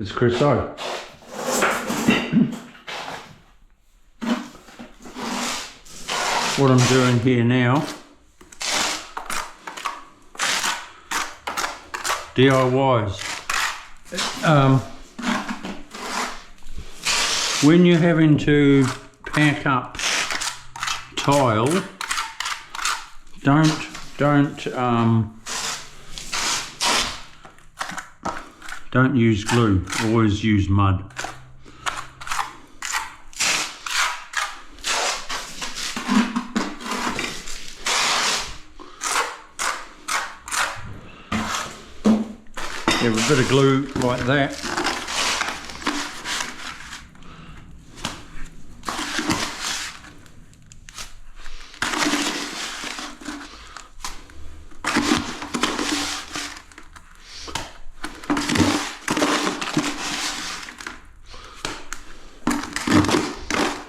It's Chris O. What I'm doing here now, DIYs. When you're having to pack up tile, don't use glue, always use mud. Have a bit of glue like that.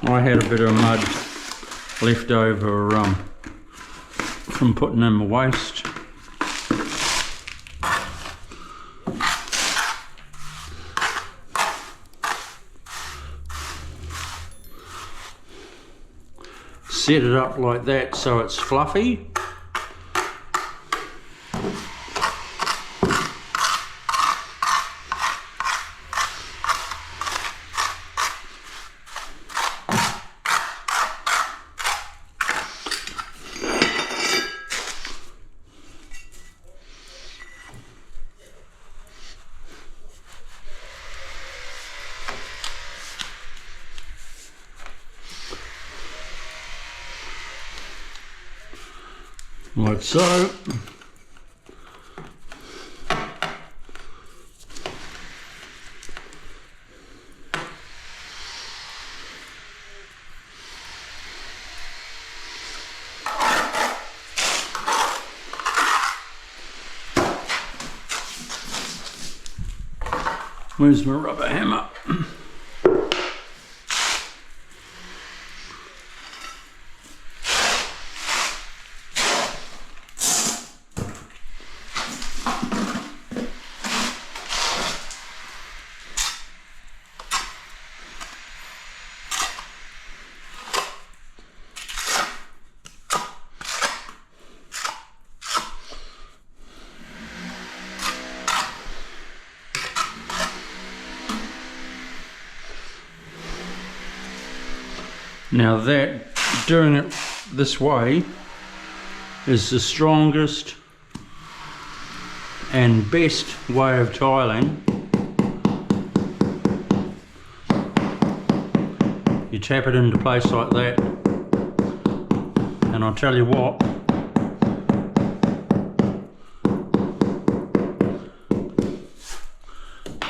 I had a bit of mud left over from putting in my waste. Set it up like that so it's fluffy. Like so. Where's my rubber hammer? Now that, doing it this way is the strongest and best way of tiling. You tap it into place like that, and I'll tell you what,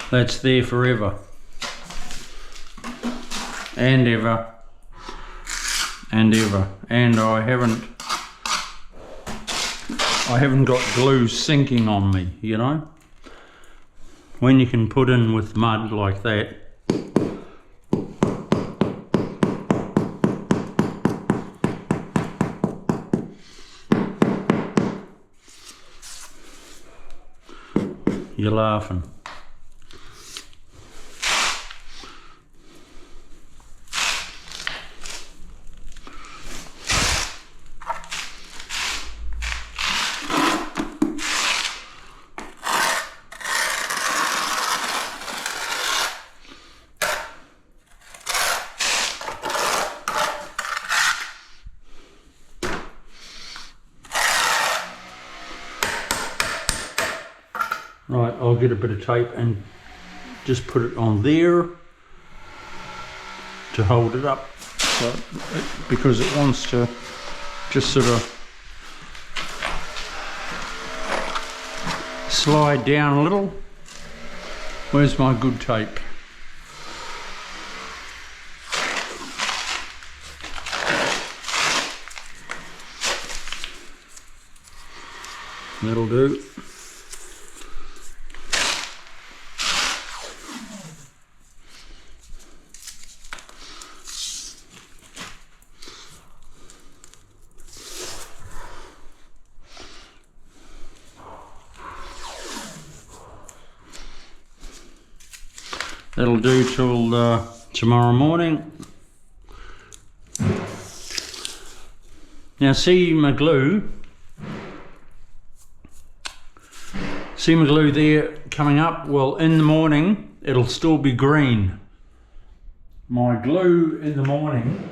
that's there forever and ever and ever. And I haven't got glue sinking on me, you know. When you can put in with mud like that, you're laughing. Right, I'll get a bit of tape and just put it on there to hold it up, so because it wants to just sort of slide down a little. Where's my good tape? That'll do. That'll do till tomorrow morning. Now see my glue there coming up? Well, in the morning it'll still be green. My glue in the morning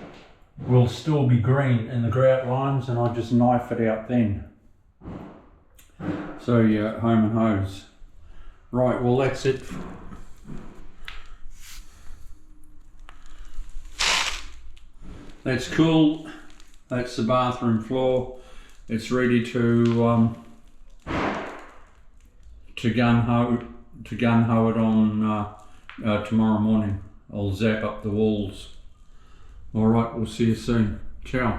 will still be green in the grout lines, and I just knife it out then. So yeah, home and hose. Right, well that's it. That's cool. That's the bathroom floor. It's ready to gun ho it on tomorrow morning. I'll zap up the walls. All right, we'll see you soon. Ciao.